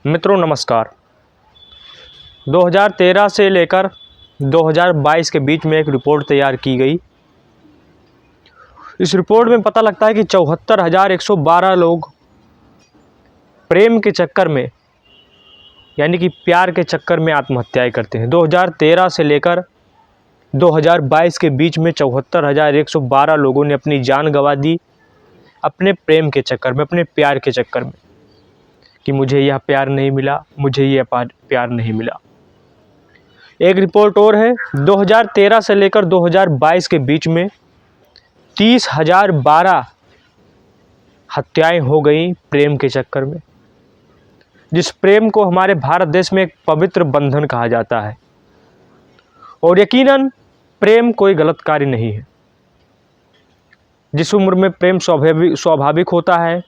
मित्रों नमस्कार। 2013 से लेकर 2022 के बीच में एक रिपोर्ट तैयार की गई। इस रिपोर्ट में पता लगता है कि 74,112 लोग प्रेम के चक्कर में यानी कि प्यार के चक्कर में आत्महत्याएं करते हैं। 2013 से लेकर 2022 के बीच में 74,112 लोगों ने अपनी जान गंवा दी अपने प्रेम के चक्कर में, अपने प्यार के चक्कर में, कि मुझे यह प्यार नहीं मिला, मुझे यह प्यार नहीं मिला। एक रिपोर्ट और है, 2013 से लेकर 2022 के बीच में 30,012 हत्याएं हो गई प्रेम के चक्कर में, जिस प्रेम को हमारे भारत देश में एक पवित्र बंधन कहा जाता है। और यकीनन प्रेम कोई गलत कार्य नहीं है। जिस उम्र में प्रेम स्वाभाविक होता है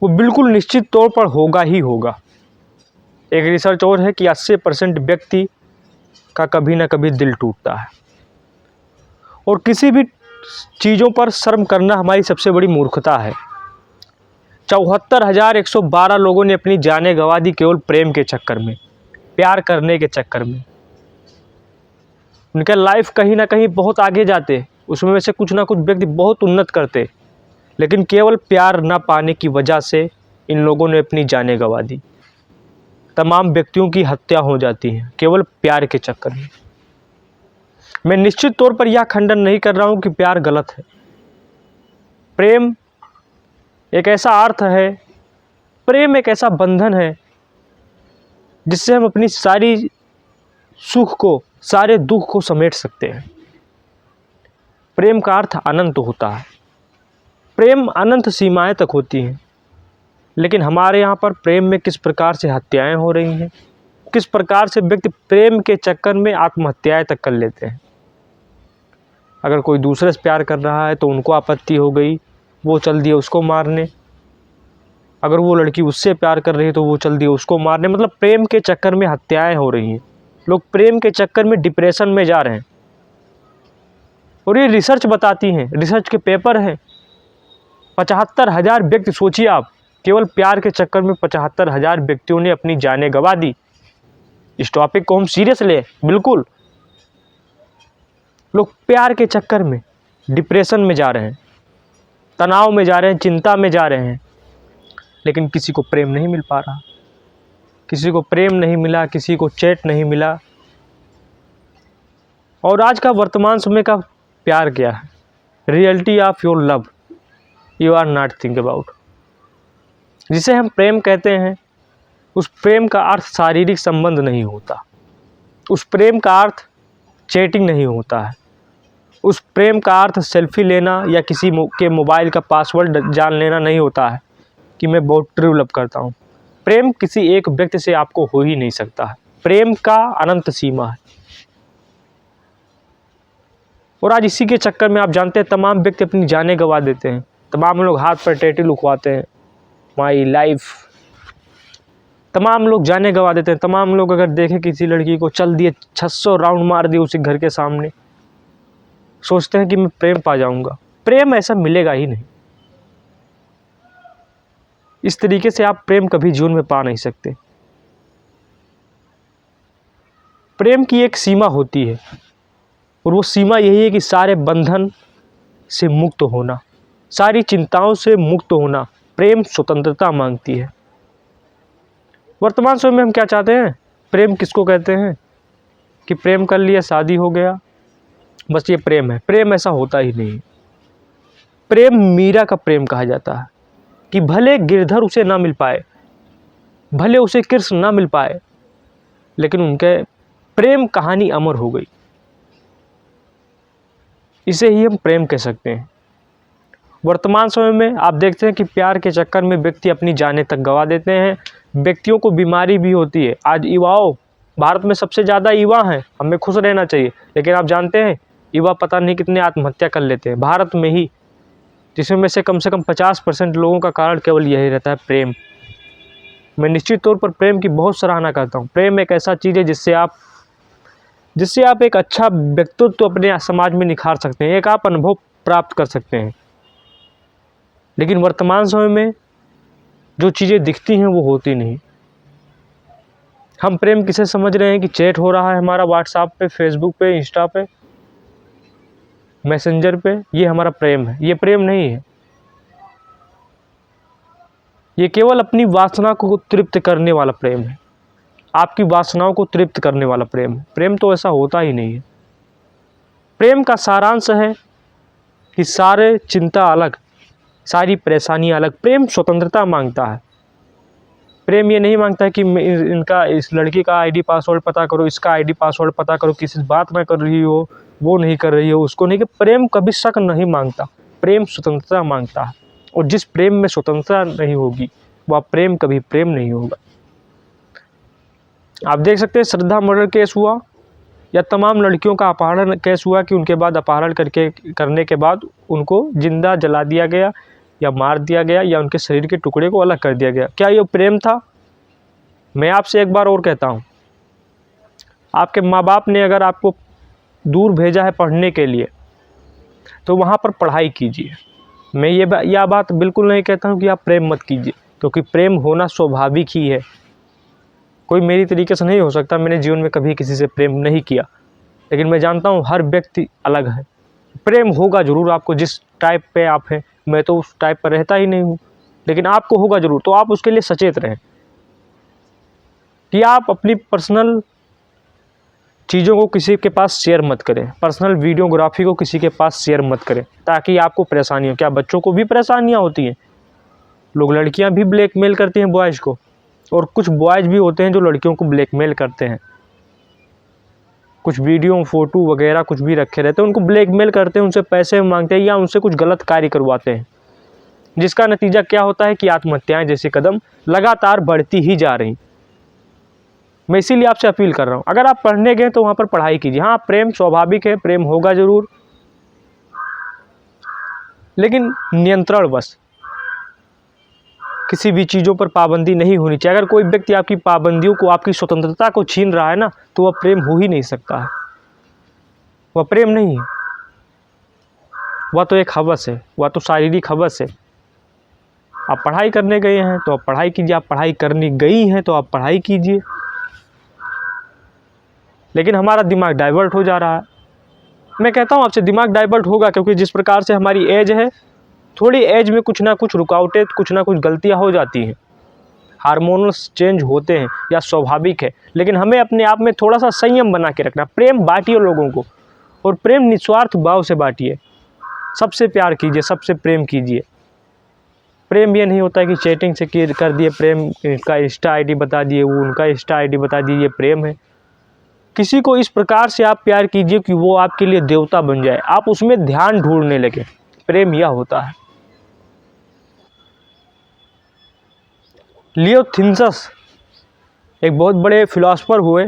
वो बिल्कुल निश्चित तौर पर होगा ही होगा। एक रिसर्च और है कि 80% व्यक्ति का कभी ना कभी दिल टूटता है। और किसी भी चीज़ों पर शर्म करना हमारी सबसे बड़ी मूर्खता है। 74,112 लोगों ने अपनी जानें गंवा दी केवल प्रेम के चक्कर में, प्यार करने के चक्कर में। उनका लाइफ कहीं ना कहीं बहुत आगे जाते, उसमें से कुछ ना कुछ व्यक्ति बहुत उन्नत करते, लेकिन केवल प्यार ना पाने की वजह से इन लोगों ने अपनी जानें गंवा दी। तमाम व्यक्तियों की हत्या हो जाती है केवल प्यार के चक्कर में। मैं निश्चित तौर पर यह खंडन नहीं कर रहा हूं कि प्यार गलत है। प्रेम एक ऐसा अर्थ है, प्रेम एक ऐसा बंधन है जिससे हम अपनी सारी सुख को, सारे दुख को समेट सकते हैं। प्रेम का अर्थ अनंत होता है। प्रेम अनंत सीमाएं तक होती हैं। लेकिन हमारे यहाँ पर प्रेम में किस प्रकार से हत्याएं हो रही हैं, किस प्रकार से व्यक्ति प्रेम के चक्कर में आत्महत्याएं तक कर लेते हैं। अगर कोई दूसरे से प्यार कर रहा है तो उनको आपत्ति हो गई, वो चल दिए उसको मारने। अगर वो लड़की उससे प्यार कर रही है तो वो चल दिए उसको मारने। मतलब प्रेम के चक्कर में हत्याएं हो रही हैं। लोग प्रेम के चक्कर में डिप्रेशन में जा रहे हैं। और ये रिसर्च बताती हैं, रिसर्च के पेपर हैं। 75,000 व्यक्ति, सोचिए आप, केवल प्यार के चक्कर में 75,000 व्यक्तियों ने अपनी जानें गंवा दी। इस टॉपिक को हम सीरियस लें, बिल्कुल। लोग प्यार के चक्कर में डिप्रेशन में जा रहे हैं, तनाव में जा रहे हैं, चिंता में जा रहे हैं, लेकिन किसी को प्रेम नहीं मिल पा रहा, किसी को प्रेम नहीं मिला, किसी को चैट नहीं मिला। और आज का वर्तमान समय का प्यार क्या है? Reality of your love you are not think about. जिसे हम प्रेम कहते हैं, उस प्रेम का अर्थ शारीरिक संबंध नहीं होता। उस प्रेम का अर्थ चैटिंग नहीं होता है। उस प्रेम का अर्थ सेल्फी लेना या किसी के मोबाइल का पासवर्ड जान लेना नहीं होता है कि मैं बहुत ट्रू लव करता हूँ। प्रेम किसी एक व्यक्ति से आपको हो ही नहीं सकता है। प्रेम का अनंत सीमा है। और आज इसी के चक्कर में आप जानते हैं तमाम व्यक्ति अपनी जानें गंवा देते हैं। तमाम लोग हाथ पर टैटू लिखवाते हैं, माई लाइफ। तमाम लोग जानें गंवा देते हैं। तमाम लोग अगर देखें किसी लड़की को, चल दिए 600 राउंड मार दिए उसी घर के सामने, सोचते हैं कि मैं प्रेम पा जाऊंगा। प्रेम ऐसा मिलेगा ही नहीं। इस तरीके से आप प्रेम कभी जीवन में पा नहीं सकते। प्रेम की एक सीमा होती है और वो सीमा यही है कि सारे बंधन से मुक्त होना, सारी चिंताओं से मुक्त होना। प्रेम स्वतंत्रता मांगती है। वर्तमान समय में हम क्या चाहते हैं? प्रेम किसको कहते हैं कि प्रेम कर लिया, शादी हो गया, बस ये प्रेम है। प्रेम ऐसा होता ही नहीं। प्रेम मीरा का प्रेम कहा जाता है कि भले गिरधर उसे ना मिल पाए, भले उसे कृष्ण ना मिल पाए, लेकिन उनके प्रेम कहानी अमर हो गई। इसे ही हम प्रेम कह सकते हैं। वर्तमान समय में आप देखते हैं कि प्यार के चक्कर में व्यक्ति अपनी जानें तक गंवा देते हैं। व्यक्तियों को बीमारी भी होती है। आज युवाओं, भारत में सबसे ज़्यादा युवा हैं, हमें खुश रहना चाहिए, लेकिन आप जानते हैं युवा पता नहीं कितने आत्महत्या कर लेते हैं भारत में ही, जिसमें से कम 50% लोगों का कारण केवल यही रहता है, प्रेम। मैं निश्चित तौर पर प्रेम की बहुत सराहना करता हूँ। प्रेम एक ऐसा चीज़ है जिससे आप एक अच्छा व्यक्तित्व अपने समाज में निखार सकते हैं, एक आप अनुभव प्राप्त कर सकते हैं। लेकिन वर्तमान समय में जो चीज़ें दिखती हैं वो होती नहीं। हम प्रेम किसे समझ रहे हैं कि चैट हो रहा है हमारा व्हाट्सएप पे, फेसबुक पे, इंस्टा पे, मैसेंजर पे, ये हमारा प्रेम है। ये प्रेम नहीं है। ये केवल अपनी वासना को तृप्त करने वाला प्रेम है। आपकी वासनाओं को तृप्त करने वाला प्रेम है। प्रेम तो ऐसा होता ही नहीं है। प्रेम का सारांश है कि सारे चिंता अलग, सारी परेशानी अलग। प्रेम स्वतंत्रता मांगता है। प्रेम ये नहीं मांगता है कि इस लड़की का आईडी पासवर्ड पता करो, इसका आईडी पासवर्ड पता करो, किसी से बात ना कर रही हो, वो नहीं कर रही हो, उसको नहीं। कि प्रेम कभी शक नहीं मांगता। प्रेम स्वतंत्रता मांगता है। और जिस प्रेम में स्वतंत्रता नहीं होगी वह प्रेम कभी प्रेम नहीं होगा। आप देख सकते हैं श्रद्धा मर्डर केस हुआ या तमाम लड़कियों का अपहरण केस हुआ कि उनके बाद अपहरण करने के बाद उनको जिंदा जला दिया गया या मार दिया गया या उनके शरीर के टुकड़े को अलग कर दिया गया। क्या ये प्रेम था? मैं आपसे एक बार और कहता हूँ, आपके माँ बाप ने अगर आपको दूर भेजा है पढ़ने के लिए तो वहाँ पर पढ़ाई कीजिए। मैं यह बात बिल्कुल नहीं कहता हूँ कि आप प्रेम मत कीजिए, क्योंकि प्रेम होना स्वाभाविक ही है। कोई मेरी तरीके से नहीं हो सकता। मैंने जीवन में कभी किसी से प्रेम नहीं किया, लेकिन मैं जानता हूँ हर व्यक्ति अलग है। प्रेम होगा ज़रूर आपको, जिस टाइप पे आप हैं। मैं तो उस टाइप पर रहता ही नहीं हूँ, लेकिन आपको होगा ज़रूर। तो आप उसके लिए सचेत रहें कि आप अपनी पर्सनल चीज़ों को किसी के पास शेयर मत करें। पर्सनल वीडियोग्राफी को किसी के पास शेयर मत करें, ताकि आपको परेशानी हो। क्या बच्चों को भी परेशानियाँ होती हैं? लोग, लड़कियाँ भी ब्लैकमेल करती हैं बॉयज़ को, और कुछ बॉयज़ भी होते हैं जो लड़कियों को ब्लैकमेल करते हैं। कुछ वीडियो, फ़ोटो वगैरह कुछ भी रखे रहते हैं, उनको ब्लैकमेल करते हैं, उनसे पैसे मांगते हैं या उनसे कुछ गलत कार्य करवाते हैं, जिसका नतीजा क्या होता है कि आत्महत्याएं जैसे कदम लगातार बढ़ती ही जा रही। मैं इसीलिए आपसे अपील कर रहा हूँ, अगर आप पढ़ने गए तो वहाँ पर पढ़ाई कीजिए। हाँ, प्रेम स्वाभाविक है, प्रेम होगा ज़रूर, लेकिन नियंत्रण बस। किसी भी चीज़ों पर पाबंदी नहीं होनी चाहिए। अगर कोई व्यक्ति आपकी पाबंदियों को, आपकी स्वतंत्रता को छीन रहा है ना, तो वह प्रेम हो ही नहीं सकता है। वह प्रेम नहीं है, वह तो एक हवस है, वह तो शारीरिक हवस है। आप पढ़ाई करने गए हैं तो आप पढ़ाई कीजिए, आप पढ़ाई करने गई हैं तो आप पढ़ाई कीजिए, लेकिन हमारा दिमाग डाइवर्ट हो जा रहा है। मैं कहता हूँ आपसे, दिमाग डाइवर्ट होगा क्योंकि जिस प्रकार से हमारी एज है, थोड़ी एज में कुछ ना कुछ रुकावटें, कुछ ना कुछ गलतियाँ हो जाती हैं, हार्मोनल्स चेंज होते हैं, या स्वाभाविक है। लेकिन हमें अपने आप में थोड़ा सा संयम बना के रखना। प्रेम बांटिए लोगों को, और प्रेम निस्वार्थ भाव से बांटिए। सबसे प्यार कीजिए, सबसे प्रेम कीजिए। प्रेम ये नहीं होता है कि चैटिंग से कर दिए प्रेम, इसका इंस्टा आईडी बता दिए, वो उनका इंस्टा आईडी बता दिए, ये प्रेम है। किसी को इस प्रकार से आप प्यार कीजिए कि वो आपके लिए देवता बन जाए, आप उसमें ध्यान ढूंढने लगे। प्रेम यह होता है। लियो थिनसस एक बहुत बड़े फिलोसोफर हुए।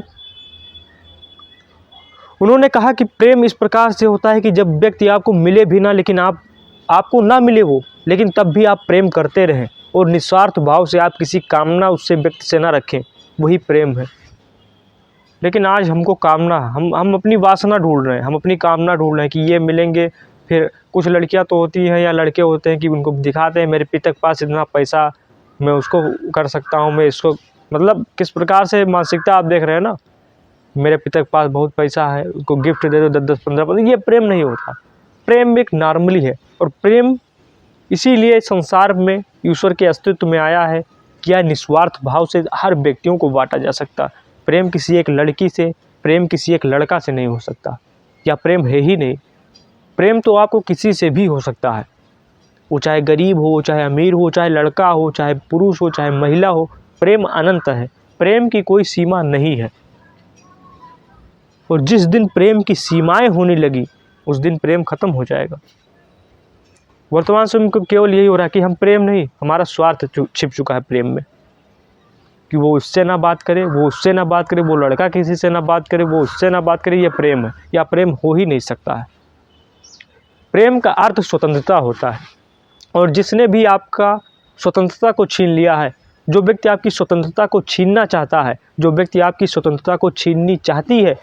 उन्होंने कहा कि प्रेम इस प्रकार से होता है कि जब व्यक्ति आपको मिले भी ना, लेकिन आपको ना मिले वो, लेकिन तब भी आप प्रेम करते रहें, और निस्वार्थ भाव से आप किसी कामना उससे व्यक्ति से ना रखें, वही प्रेम है। लेकिन आज हमको कामना, हम अपनी वासना ढूंढ रहे हैं, हम अपनी कामना ढूंढ रहे हैं कि ये मिलेंगे। फिर कुछ लड़कियां तो होती हैं या लड़के होते हैं कि उनको दिखाते हैं, मेरे पिता के पास इतना पैसा, मैं उसको कर सकता हूँ, मैं इसको, मतलब किस प्रकार से मानसिकता आप देख रहे हैं ना, मेरे पिता के पास बहुत पैसा है, उसको गिफ्ट दे दो 10-10, 15-15। ये प्रेम नहीं होता। प्रेम एक नॉर्मली है, और प्रेम इसीलिए संसार में ईश्वर के अस्तित्व में आया है कि यह निस्वार्थ भाव से हर व्यक्तियों को बांटा जा सकता। प्रेम किसी एक लड़की से, प्रेम किसी एक लड़का से नहीं हो सकता, या प्रेम है ही नहीं। प्रेम तो आपको किसी से भी हो सकता है, वो चाहे गरीब हो, चाहे अमीर हो, चाहे लड़का हो, चाहे पुरुष हो, चाहे महिला हो। प्रेम अनंत है, प्रेम की कोई सीमा नहीं है। और जिस दिन प्रेम की सीमाएं होने लगी, उस दिन प्रेम खत्म हो जाएगा। वर्तमान समय में केवल यही हो रहा है कि हम प्रेम नहीं, हमारा स्वार्थ छिप चुका है प्रेम में, कि वो उससे ना बात करे, वो उससे ना बात करे, वो लड़का किसी से ना बात करे, वो उससे ना बात करे। ये प्रेम है, या प्रेम हो ही नहीं सकता है। प्रेम का अर्थ स्वतंत्रता होता है, और जिसने भी आपका स्वतंत्रता को छीन लिया है, जो व्यक्ति आपकी स्वतंत्रता को छीनना चाहता है, जो व्यक्ति आपकी स्वतंत्रता को छीननी चाहती है,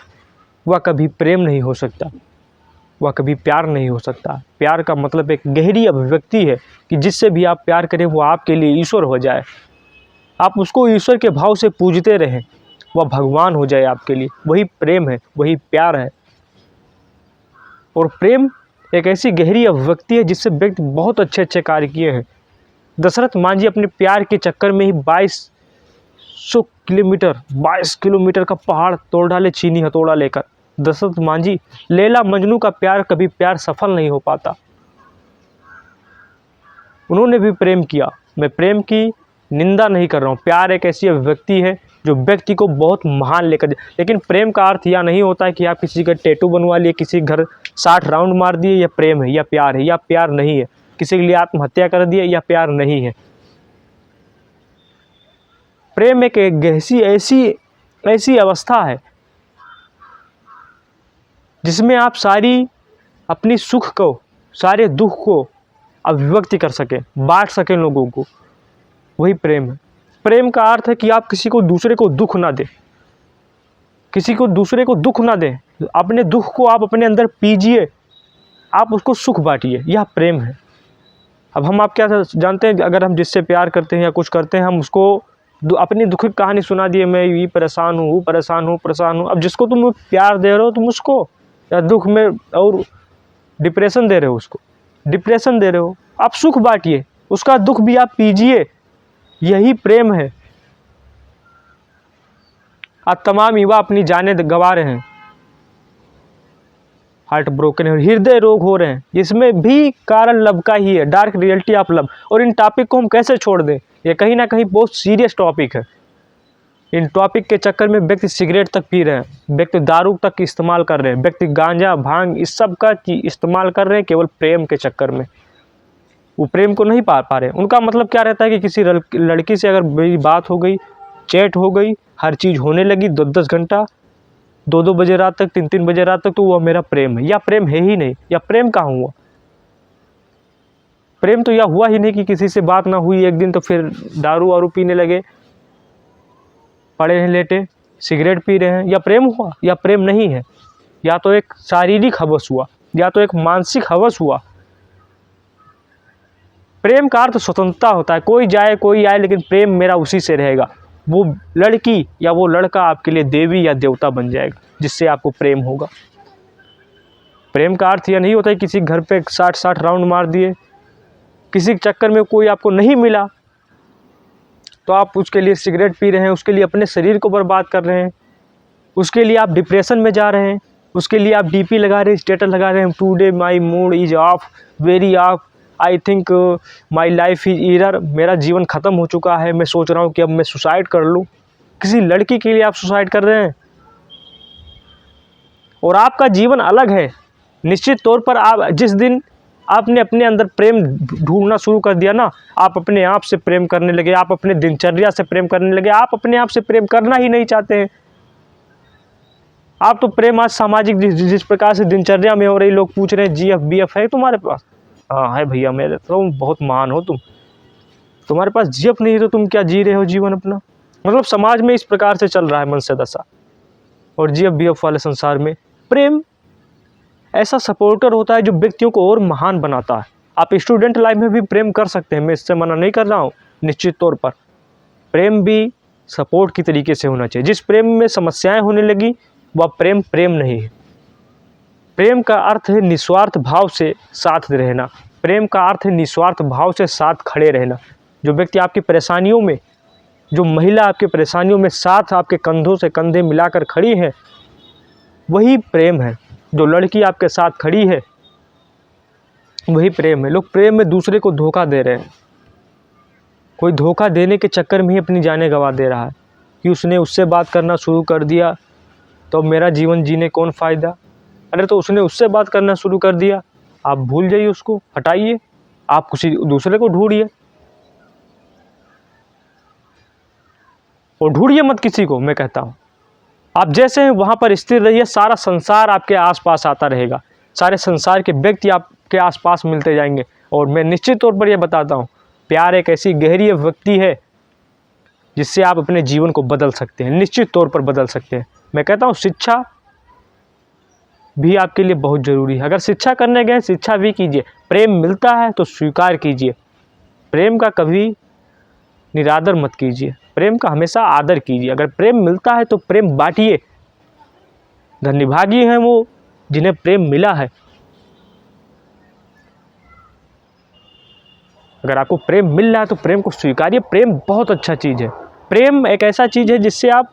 वह कभी प्रेम नहीं हो सकता, वह कभी प्यार नहीं हो सकता। प्यार का मतलब एक गहरी अभिव्यक्ति है कि जिससे भी आप प्यार करें वो आपके लिए ईश्वर हो जाए। आप उसको ईश्वर के भाव से पूजते रहें, वह भगवान हो जाए आपके लिए। वही प्रेम है, वही प्यार है। और प्रेम एक ऐसी गहरी अभिव्यक्ति है जिससे व्यक्ति बहुत अच्छे अच्छे कार्य किए हैं। दशरथ मांझी अपने प्यार के चक्कर में ही 22 किलोमीटर का पहाड़ तोड़ डाले चीनी हथौड़ा लेकर। दशरथ मांझी, लैला मजनू का प्यार कभी प्यार सफल नहीं हो पाता। उन्होंने भी प्रेम किया। मैं प्रेम की निंदा नहीं कर रहा हूँ। प्यार एक ऐसी अभिव्यक्ति है जो व्यक्ति को बहुत महान लेकर जाए। लेकिन प्रेम का अर्थ यह नहीं होता है कि आप किसी का टैटू बनवा लिए, किसी घर 60 राउंड मार दिए, या प्रेम है या प्यार है, या प्यार नहीं है। किसी के लिए आत्महत्या कर दिए, या प्यार नहीं है। प्रेम एक ऐसी अवस्था है जिसमें आप सारी अपनी सुख को, सारे दुख को अभिव्यक्ति कर सकें, बांट सकें लोगों को। वही प्रेम है। प्रेम का अर्थ है कि आप किसी को दूसरे को दुख ना दें, किसी को दूसरे को दुख ना दें। अपने दुख को आप अपने अंदर पीजिए, आप उसको सुख बांटिए। यह प्रेम है। अब हम आप क्या जानते हैं, अगर हम जिससे प्यार करते हैं या कुछ करते हैं, हम उसको अपनी दुखी कहानी सुना दिए, मैं ये परेशान हूँ, वो परेशान हूँ। अब जिसको तुम प्यार दे रहे हो तुम उसको, या दुख में और डिप्रेशन दे रहे हो, उसको डिप्रेशन दे रहे हो। आप सुख बांटिए, उसका दुख भी आप पीजिए। यही प्रेम है। आज तमाम युवा अपनी जानें गंवा रहे हैं, हार्ट ब्रोकन है, हृदय रोग हो रहे हैं। इसमें भी कारण लव का ही है, डार्क रियलिटी ऑफ लव। और इन टॉपिक को हम कैसे छोड़ दें? ये कहीं ना कहीं बहुत सीरियस टॉपिक है। इन टॉपिक के चक्कर में व्यक्ति सिगरेट तक पी रहे हैं, व्यक्ति दारू तक इस्तेमाल कर रहे हैं, व्यक्ति गांजा भांग इस सब का इस्तेमाल कर रहे हैं केवल प्रेम के चक्कर में। वो प्रेम को नहीं पा रहे। उनका मतलब क्या रहता है कि किसी लड़की से अगर मेरी बात हो गई, चैट हो गई, हर चीज़ होने लगी 10-10 घंटा, 2-2 बजे रात तक, 3-3 बजे रात तक, तो वह मेरा प्रेम है। या प्रेम है ही नहीं। या प्रेम कहाँ हुआ? प्रेम तो यह हुआ ही नहीं कि किसी से बात ना हुई एक दिन तो फिर दारू वारू पीने लगे, पड़े हैं लेटे, सिगरेट पी रहे हैं। या प्रेम हुआ? या प्रेम नहीं है। या तो एक शारीरिक हवस हुआ, या तो एक मानसिक हवस हुआ। प्रेम का अर्थ स्वतंत्रता होता है। कोई जाए कोई आए, लेकिन प्रेम मेरा उसी से रहेगा। वो लड़की या वो लड़का आपके लिए देवी या देवता बन जाएगा, जिससे आपको प्रेम होगा। प्रेम का अर्थ यह नहीं होता है किसी घर पे 60 राउंड मार दिए, किसी चक्कर में कोई आपको नहीं मिला तो आप उसके लिए सिगरेट पी रहे हैं, उसके लिए अपने शरीर को बर्बाद कर रहे हैं, उसके लिए आप डिप्रेशन में जा रहे हैं, उसके लिए आप डीपी लगा रहे हैं, स्टेटस लगा रहे हैं, today my mood is of, very of, I think my life is error, मेरा जीवन ख़त्म हो चुका है, मैं सोच रहा हूँ कि अब मैं सुसाइड कर लूँ। किसी लड़की के लिए आप सुसाइड कर रहे हैं। और आपका जीवन अलग है। निश्चित तौर पर आप जिस दिन आपने अपने अंदर प्रेम ढूंढना शुरू कर दिया ना, आप अपने आप से प्रेम करने लगे, आप अपने दिनचर्या से प्रेम करने लगे, आप अपने आप से प्रेम करना ही नहीं चाहते हैं। आप तो प्रेम आज सामाजिक जिस प्रकार से दिनचर्या में हो रही, लोग पूछ रहे हैं जीएफ बीएफ है तुम्हारे पास? हाँ है भैया, मेरे तो बहुत महान हो तुम, तुम्हारे पास जीएफ नहीं तो तुम क्या जी रहे हो जीवन अपना? मतलब समाज में इस प्रकार से चल रहा है मनसे दशा। और जीएफ बीएफ वाले संसार में प्रेम ऐसा सपोर्टर होता है जो व्यक्तियों को और महान बनाता है। आप स्टूडेंट लाइफ में भी प्रेम कर सकते हैं, मैं इससे मना नहीं कर रहा हूँ। निश्चित तौर पर प्रेम भी सपोर्ट की तरीके से होना चाहिए। जिस प्रेम में समस्याएं होने लगी वह प्रेम प्रेम नहीं है। प्रेम का अर्थ है निस्वार्थ भाव से साथ रहना। प्रेम का अर्थ है निस्वार्थ भाव से साथ खड़े रहना। जो व्यक्ति आपकी परेशानियों में, जो महिला आपकी परेशानियों में साथ आपके कंधों से कंधे मिलाकर खड़ी है, वही प्रेम है। जो लड़की आपके साथ खड़ी है वही प्रेम है। लोग प्रेम में दूसरे को धोखा दे रहे हैं। कोई धोखा देने के चक्कर में ही अपनी जानें गंवा दे रहा है कि उसने उससे बात करना शुरू कर दिया तो मेरा जीवन जीने कौन फ़ायदा। अरे तो उसने उससे बात करना शुरू कर दिया, आप भूल जाइए, उसको हटाइए, आप किसी दूसरे को ढूंढिए। और ढूंढिए मत किसी को, मैं कहता हूँ आप जैसे हैं वहाँ पर स्थिर रहिए। सारा संसार आपके आसपास आता रहेगा, सारे संसार के व्यक्ति आपके आसपास मिलते जाएंगे। और मैं निश्चित तौर पर यह बताता हूँ, प्यार एक ऐसी गहरी व्यक्ति है जिससे आप अपने जीवन को बदल सकते हैं, निश्चित तौर पर बदल सकते हैं। मैं कहता हूँ शिक्षा भी आपके लिए बहुत ज़रूरी है। अगर शिक्षा करने गए, शिक्षा भी कीजिए। प्रेम मिलता है तो स्वीकार कीजिए, प्रेम का कभी निरादर मत कीजिए। प्रेम का हमेशा आदर कीजिए। अगर प्रेम मिलता है तो प्रेम बांटिए। धन्यभागी हैं वो जिन्हें प्रेम मिला है। अगर आपको प्रेम मिल रहा है तो प्रेम को स्वीकारिए। प्रेम बहुत अच्छा चीज़ है। प्रेम एक ऐसा चीज़ है जिससे आप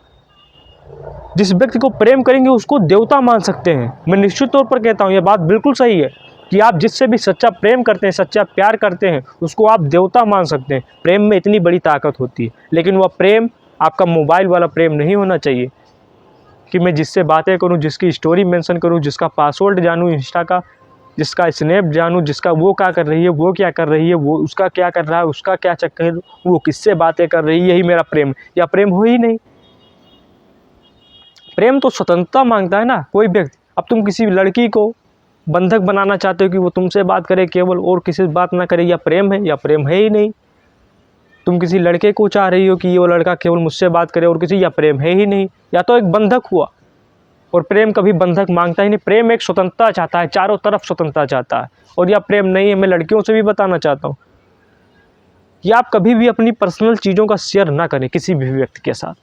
जिस व्यक्ति को प्रेम करेंगे उसको देवता मान सकते हैं। मैं निश्चित तौर पर कहता हूँ, यह बात बिल्कुल सही है कि आप जिससे भी सच्चा प्रेम करते हैं, सच्चा प्यार करते हैं, उसको आप देवता मान सकते हैं। प्रेम में इतनी बड़ी ताकत होती है। लेकिन वह प्रेम आपका मोबाइल वाला प्रेम नहीं होना चाहिए कि मैं जिससे बातें करूं, जिसकी स्टोरी मेंशन करूं, जिसका पासवर्ड जानूं इंस्टा का, जिसका स्नैप जानूं, जिसका वो क्या कर रही है, वो क्या कर रही है, वो उसका क्या कर रहा है, उसका क्या चक्कर, वो किससे बातें कर रही है, यही मेरा प्रेम। या प्रेम हो ही नहीं। प्रेम तो स्वतंत्रता मांगता है ना कोई व्यक्ति। अब तुम किसी लड़की को बंधक बनाना चाहते हो कि वो तुमसे बात करे केवल और किसी से बात ना करे, या प्रेम है? या प्रेम है ही नहीं। तुम किसी लड़के को चाह रही हो कि वो लड़का केवल मुझसे बात करे और किसी, या प्रेम है ही नहीं। या तो एक बंधक हुआ। और प्रेम कभी बंधक मांगता ही नहीं। प्रेम एक स्वतंत्रता चाहता है, चारों तरफ स्वतंत्रता चाहता है। और यह प्रेम नहीं है। मैं लड़कियों से भी बताना चाहता हूँ कि आप कभी भी अपनी पर्सनल चीज़ों का शेयर ना करें किसी भी व्यक्ति के साथ,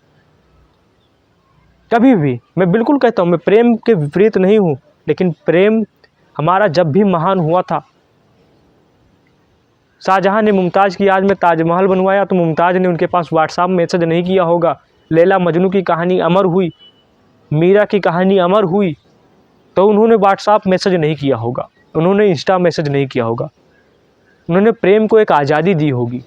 कभी भी। मैं बिल्कुल कहता हूँ, मैं प्रेम के विपरीत नहीं हूँ, लेकिन प्रेम हमारा जब भी महान हुआ था। शाहजहां ने मुमताज़ की याद में ताजमहल बनवाया तो मुमताज़ ने उनके पास व्हाट्सएप मैसेज नहीं किया होगा। लैला मजनू की कहानी अमर हुई, मीरा की कहानी अमर हुई, तो उन्होंने व्हाट्सएप मैसेज नहीं किया होगा, उन्होंने इंस्टा मैसेज नहीं किया होगा। उन्होंने प्रेम को एक आज़ादी दी होगी।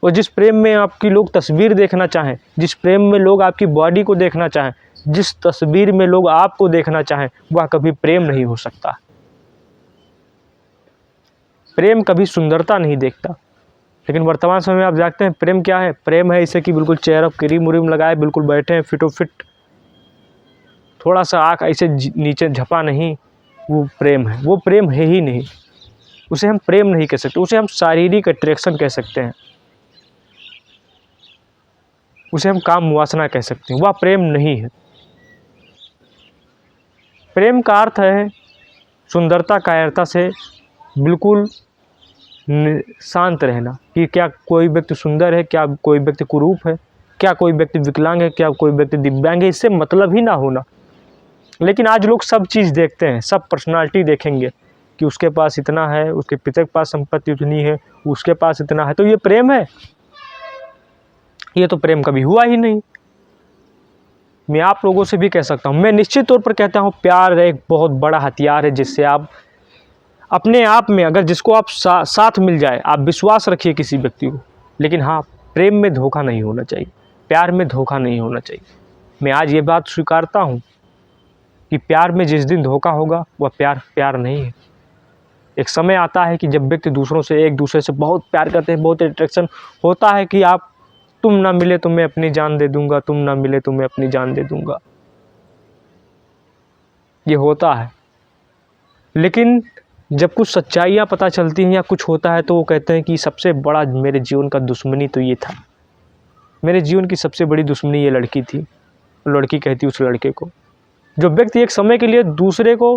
और जिस प्रेम में आपकी लोग तस्वीर देखना चाहें, जिस प्रेम में लोग आपकी बॉडी को देखना चाहें, जिस तस्वीर में लोग आपको देखना चाहें, वह कभी प्रेम नहीं हो सकता। प्रेम कभी सुंदरता नहीं देखता। लेकिन वर्तमान समय में आप जानते हैं प्रेम क्या है? प्रेम है इसे कि बिल्कुल चेहरा क्रीम उरीम लगाए, बिल्कुल बैठे हैं फिटो फिट, थोड़ा सा आँख ऐसे नीचे झपा नहीं, वो प्रेम है। वो प्रेम है ही नहीं। उसे हम प्रेम नहीं कह सकते, उसे हम शारीरिक अट्रैक्शन कह सकते हैं, उसे हम काम वासना कह सकते हैं। वह प्रेम नहीं है। प्रेम का अर्थ है सुंदरता कायरता से बिल्कुल शांत रहना कि क्या कोई व्यक्ति सुंदर है, क्या कोई व्यक्ति कुरूप है, क्या कोई व्यक्ति विकलांग है, क्या कोई व्यक्ति दिव्यांग है, इससे मतलब ही ना होना। लेकिन आज लोग सब चीज़ देखते हैं, सब पर्सनालिटी देखेंगे कि उसके पास इतना है, उसके पिता के पास संपत्ति उतनी है, उसके पास इतना है, तो ये प्रेम है? ये तो प्रेम कभी हुआ ही नहीं। मैं आप लोगों से भी कह सकता हूँ, मैं निश्चित तौर पर कहता हूँ, प्यार एक बहुत बड़ा हथियार है जिससे आप अपने आप में, अगर जिसको आप साथ मिल जाए, आप विश्वास रखिए किसी व्यक्ति को। लेकिन हाँ, प्रेम में धोखा नहीं होना चाहिए, प्यार में धोखा नहीं होना चाहिए। मैं आज ये बात स्वीकारता हूँ कि प्यार में जिस दिन धोखा होगा वह प्यार नहीं है। एक समय आता है कि जब व्यक्ति दूसरों से, एक दूसरे से बहुत प्यार करते हैं, बहुत अट्रैक्शन होता है कि तुम ना मिले तो मैं अपनी जान दे दूंगा, तुम ना मिले तो मैं अपनी जान दे दूंगा, ये होता है। लेकिन जब कुछ सच्चाइयाँ पता चलती हैं या कुछ होता है तो वो कहते हैं कि सबसे बड़ा मेरे जीवन का दुश्मनी तो ये था, मेरे जीवन की सबसे बड़ी दुश्मनी ये लड़की थी। लड़की कहती उस लड़के को। जो व्यक्ति एक समय के लिए दूसरे को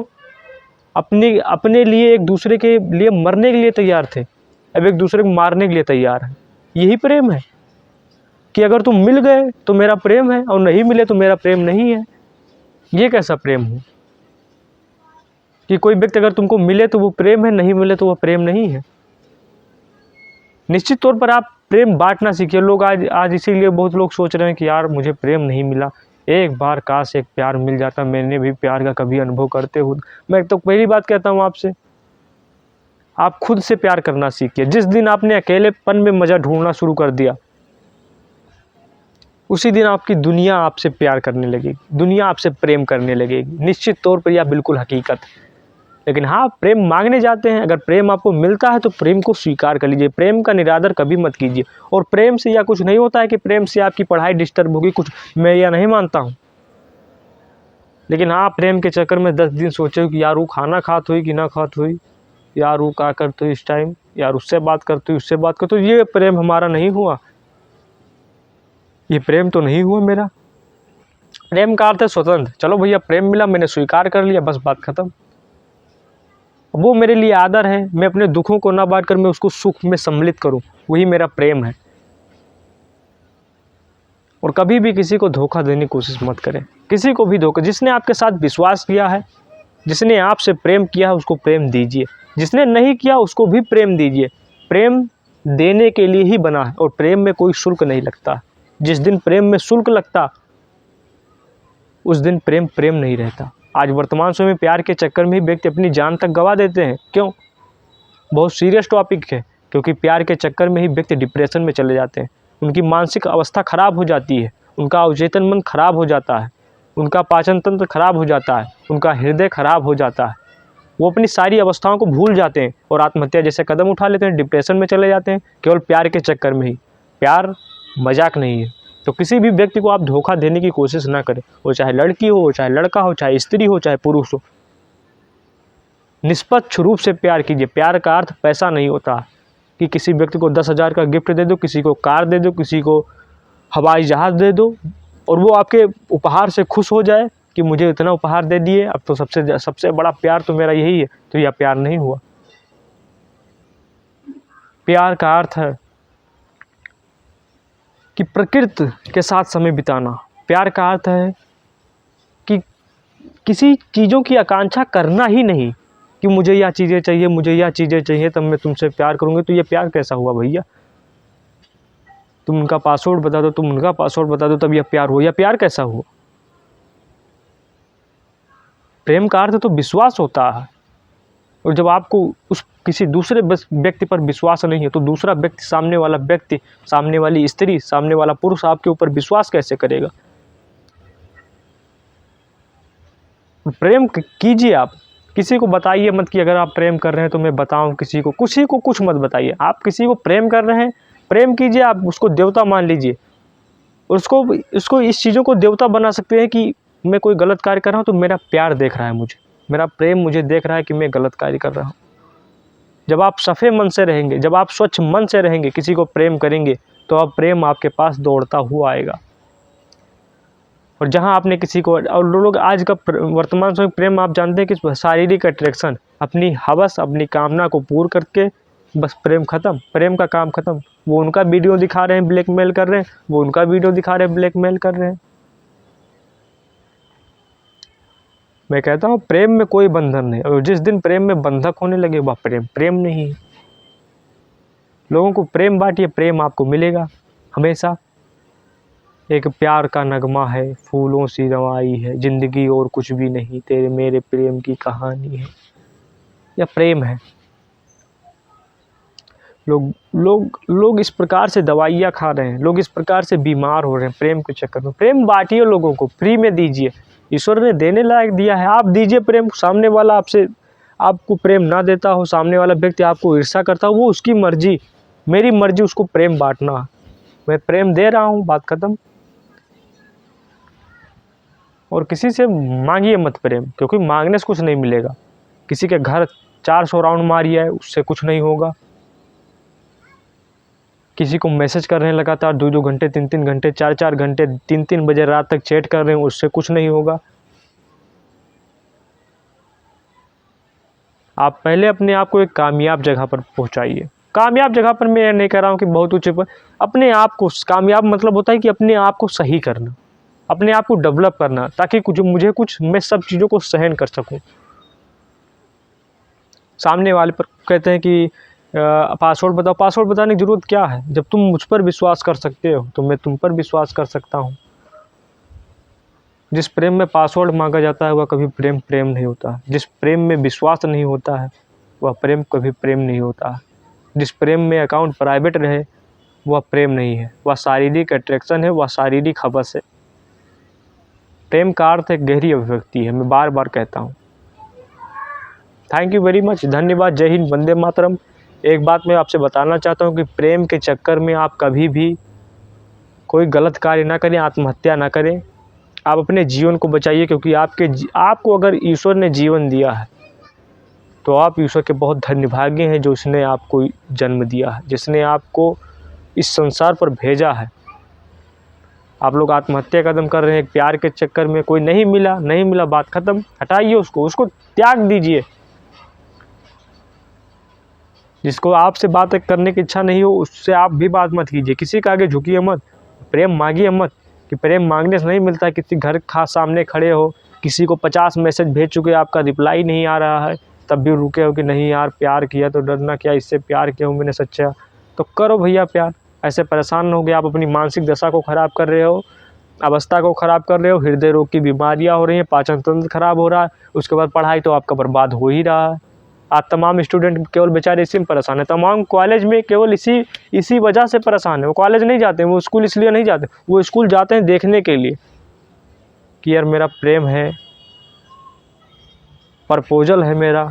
अपने लिए, एक दूसरे के लिए मरने के लिए तैयार थे, अब एक दूसरे को मारने के लिए तैयार है। यही प्रेम है कि अगर तुम मिल गए तो मेरा प्रेम है और नहीं मिले तो मेरा प्रेम नहीं है। ये कैसा प्रेम हो कि कोई व्यक्ति अगर तुमको मिले तो वो प्रेम है, नहीं मिले तो वो प्रेम नहीं है। निश्चित तौर पर आप प्रेम बांटना सीखिए। लोग आज इसीलिए बहुत लोग सोच रहे हैं कि यार मुझे प्रेम नहीं मिला, एक बार काश एक प्यार मिल जाता, मैंने भी प्यार का कभी अनुभव करते हुए। मैं तो पहली बात कहता हूँ आपसे, आप खुद से प्यार करना सीखिए। जिस दिन आपने अकेलेपन में मज़ा ढूंढना शुरू कर दिया, उसी दिन आपकी दुनिया आपसे प्यार करने लगेगी, दुनिया आपसे प्रेम करने लगेगी। निश्चित तौर पर यह बिल्कुल हकीकत है। लेकिन हाँ, प्रेम मांगने जाते हैं, अगर प्रेम आपको मिलता है तो प्रेम को स्वीकार कर लीजिए, प्रेम का निरादर कभी मत कीजिए। और प्रेम से या कुछ नहीं होता है कि प्रेम से आपकी पढ़ाई डिस्टर्ब होगी, कुछ मैं यह नहीं मानता हूँ। लेकिन हाँ, प्रेम के चक्कर में 10 दिन सोचे कि यार वो खाना खात हुई कि ना खात हुई, यार वो क्या करते हुई इस टाइम, यार उससे बात करते हुई, उससे बात करते हुई, ये प्रेम हमारा नहीं हुआ, ये प्रेम तो नहीं हुआ मेरा। प्रेम का अर्थ है स्वतंत्र। चलो भैया प्रेम मिला, मैंने स्वीकार कर लिया, बस बात खत्म। वो मेरे लिए आदर है, मैं अपने दुखों को ना बांट कर मैं उसको सुख में सम्मिलित करूं, वही मेरा प्रेम है। और कभी भी किसी को धोखा देने की कोशिश मत करें। किसी को भी धोखा, जिसने आपके साथ विश्वास किया है, जिसने आपसे प्रेम किया है, उसको प्रेम दीजिए। जिसने नहीं किया उसको भी प्रेम दीजिए। प्रेम देने के लिए ही बना है और प्रेम में कोई शुल्क नहीं लगता। जिस दिन प्रेम में शुल्क लगता उस दिन प्रेम प्रेम नहीं रहता। आज वर्तमान समय में प्यार के चक्कर में ही व्यक्ति अपनी जान तक गंवा देते हैं। क्यों? बहुत सीरियस टॉपिक है, क्योंकि प्यार के चक्कर में ही व्यक्ति डिप्रेशन में चले जाते हैं। उनकी मानसिक अवस्था खराब हो जाती है, उनका अवचेतन मन खराब हो जाता है, उनका पाचन तंत्र खराब हो जाता है, उनका हृदय खराब हो जाता है। वो अपनी सारी अवस्थाओं को भूल जाते हैं और आत्महत्या जैसे कदम उठा लेते हैं, डिप्रेशन में चले जाते हैं, केवल प्यार के चक्कर में ही। प्यार मजाक नहीं है। तो किसी भी व्यक्ति को आप धोखा देने की कोशिश ना करें, वो चाहे लड़की हो, चाहे लड़का हो, चाहे स्त्री हो, चाहे पुरुष हो। निष्पक्ष रूप से प्यार कीजिए। प्यार का अर्थ पैसा नहीं होता कि किसी व्यक्ति को 10,000 का गिफ्ट दे दो, किसी को कार दे दो, किसी को हवाई जहाज़ दे दो और वो आपके उपहार से खुश हो जाए कि मुझे इतना उपहार दे दिए, अब तो सबसे बड़ा प्यार तो मेरा यही है। तो यह प्यार नहीं हुआ। प्यार का अर्थ है कि प्रकृति के साथ समय बिताना। प्यार का अर्थ है कि किसी चीज़ों की आकांक्षा करना ही नहीं कि मुझे यह चीज़ें चाहिए, मुझे यह चीज़ें चाहिए तब मैं तुमसे प्यार करूँगी। तो ये प्यार कैसा हुआ भैया? तुम उनका पासवर्ड बता दो, तुम उनका पासवर्ड बता दो, तब यह प्यार हुआ। यह प्यार कैसा हुआ? प्रेम का अर्थ तो विश्वास होता है। और जब आपको उस किसी दूसरे व्यक्ति पर विश्वास नहीं है तो दूसरा व्यक्ति, सामने वाला व्यक्ति, सामने वाली स्त्री, सामने वाला पुरुष आपके ऊपर विश्वास कैसे करेगा? प्रेम कीजिए। आप किसी को बताइए मत कि अगर आप प्रेम कर रहे हैं तो मैं बताऊं किसी को कुछ मत बताइए। आप किसी को प्रेम कर रहे हैं, प्रेम कीजिए। आप उसको देवता मान लीजिए। उसको इस चीज़ों को देवता बना सकते हैं कि मैं कोई गलत कार्य कर रहा हूँ तो मेरा प्यार देख रहा है मुझे, मेरा प्रेम मुझे देख रहा है कि मैं गलत कार्य कर रहा हूँ। जब आप सफ़े मन से रहेंगे, जब आप स्वच्छ मन से रहेंगे, किसी को प्रेम करेंगे तो अब प्रेम आपके पास दौड़ता हुआ आएगा। और जहाँ आपने किसी को, और लोग आज का वर्तमान समय प्रेम आप जानते हैं कि शारीरिक अट्रैक्शन, अपनी हवस, अपनी कामना को पूर्ण करके बस प्रेम ख़त्म, प्रेम का काम ख़त्म। वो उनका वीडियो दिखा रहे हैं, ब्लैकमेल कर रहे हैं, वो उनका वीडियो दिखा रहे हैं, ब्लैकमेल कर रहे हैं। मैं कहता हूँ प्रेम में कोई बंधन नहीं, और जिस दिन प्रेम में बंधक होने लगे वह प्रेम नहीं है। लोगों को प्रेम बांटिए, प्रेम आपको मिलेगा हमेशा। एक प्यार का नगमा है, फूलों सी रवाई है, जिंदगी और कुछ भी नहीं, तेरे मेरे प्रेम की कहानी है। यह प्रेम है। लोग इस प्रकार से दवाइयाँ खा रहे हैं, लोग इस प्रकार से बीमार हो रहे हैं प्रेम के चक्कर में। प्रेम बांटिए, लोगों को फ्री में दीजिए। ईश्वर ने देने लायक दिया है, आप दीजिए प्रेम। सामने वाला आपको प्रेम ना देता हो, सामने वाला व्यक्ति आपको ईर्ष्या करता हो, वो उसकी मर्जी। मेरी मर्जी उसको प्रेम बांटना। मैं प्रेम दे रहा हूँ, बात खत्म। और किसी से मांगिए मत प्रेम, क्योंकि मांगने से कुछ नहीं मिलेगा। किसी के घर 400 राउंड मारिए, उससे कुछ नहीं होगा। किसी को मैसेज कर रहे हैं लगातार 2-2 घंटे, 3-3 घंटे, 4-4 घंटे, 3-3 बजे रात तक चैट कर रहे हैं, उससे कुछ नहीं होगा। आप पहले अपने आप को एक कामयाब जगह पर पहुंचाइए। कामयाब जगह पर मैं नहीं कह रहा हूँ कि बहुत ऊंचे पर, अपने आप को कामयाब मतलब होता है कि अपने आप को सही करना, अपने आप को डेवलप करना, ताकि मैं सब चीज़ों को सहन कर सकूं। सामने वाले पर कहते हैं कि पासवर्ड बताओ। पासवर्ड बताने की ज़रूरत क्या है? जब तुम मुझ पर विश्वास कर सकते हो तो मैं तुम पर विश्वास कर सकता हूँ। जिस प्रेम में पासवर्ड मांगा जाता है वह कभी प्रेम नहीं होता। जिस प्रेम में विश्वास नहीं होता है वह प्रेम कभी प्रेम नहीं होता। जिस प्रेम में अकाउंट प्राइवेट रहे वह प्रेम नहीं है, वह शारीरिक अट्रैक्शन है, वह शारीरिक हवस है। प्रेम का अर्थ एक गहरी अभिव्यक्ति है, मैं बार बार कहता हूँ। थैंक यू वेरी मच, धन्यवाद, जय हिंद, वंदे मातरम। एक बात मैं आपसे बताना चाहता हूँ कि प्रेम के चक्कर में आप कभी भी कोई गलत कार्य ना करें, आत्महत्या ना करें। आप अपने जीवन को बचाइए, क्योंकि आपको अगर ईश्वर ने जीवन दिया है तो आप ईश्वर के बहुत धन्यभागी हैं जो इसने आपको जन्म दिया है, जिसने आपको इस संसार पर भेजा है। आप लोग आत्महत्या कदम कर रहे हैं प्यार के चक्कर में। कोई नहीं मिला, बात खत्म, हटाइए उसको त्याग दीजिए। जिसको आपसे बात करने की इच्छा नहीं हो उससे आप भी बात मत कीजिए। किसी के आगे झुकिए मत, प्रेम मांगिए मत। कि प्रेम मांगने से नहीं मिलता है। किसी घर सामने खड़े हो, किसी को 50 मैसेज भेज चुके, आपका रिप्लाई नहीं आ रहा है, तब भी रुके हो कि नहीं यार प्यार किया तो डरना क्या, इससे प्यार किया हूँ मैंने सच्चा, तो करो भैया प्यार। ऐसे परेशान हो गए आप, अपनी मानसिक दशा को ख़राब कर रहे हो, अवस्था को ख़राब कर रहे हो, हृदय रोग की बीमारियाँ हो रही हैं, पाचन तंत्र खराब हो रहा है, उसके बाद पढ़ाई तो आपका बर्बाद हो ही रहा है। आज तमाम स्टूडेंट केवल बेचारे इसी में परेशान है, तमाम कॉलेज में केवल इसी वजह से परेशान है। वो कॉलेज नहीं जाते, वो स्कूल इसलिए नहीं जाते, वो स्कूल जाते हैं देखने के लिए कि यार मेरा प्रेम है, प्रपोजल है मेरा।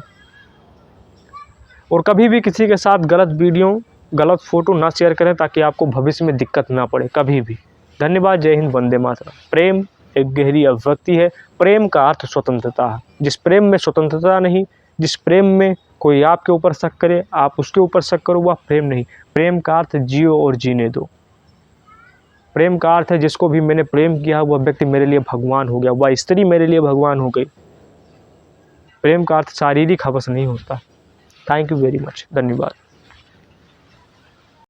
और कभी भी किसी के साथ गलत वीडियो, गलत फ़ोटो ना शेयर करें, ताकि आपको भविष्य में दिक्कत ना पड़े कभी भी। धन्यवाद। जय हिंद, वंदे मातरम। प्रेम एक गहरी अभिव्यक्ति है। प्रेम का अर्थ स्वतंत्रता है। जिस प्रेम में स्वतंत्रता नहीं, जिस प्रेम में कोई आपके ऊपर शक करे, आप उसके ऊपर शक करो, वह प्रेम नहीं। प्रेम का अर्थ जियो और जीने दो। प्रेम का अर्थ है जिसको भी मैंने प्रेम किया, वह व्यक्ति मेरे लिए भगवान हो गया, वह स्त्री मेरे लिए भगवान हो गई। प्रेम का अर्थ शारीरिक हवस नहीं होता। Thank you very much. धन्यवाद।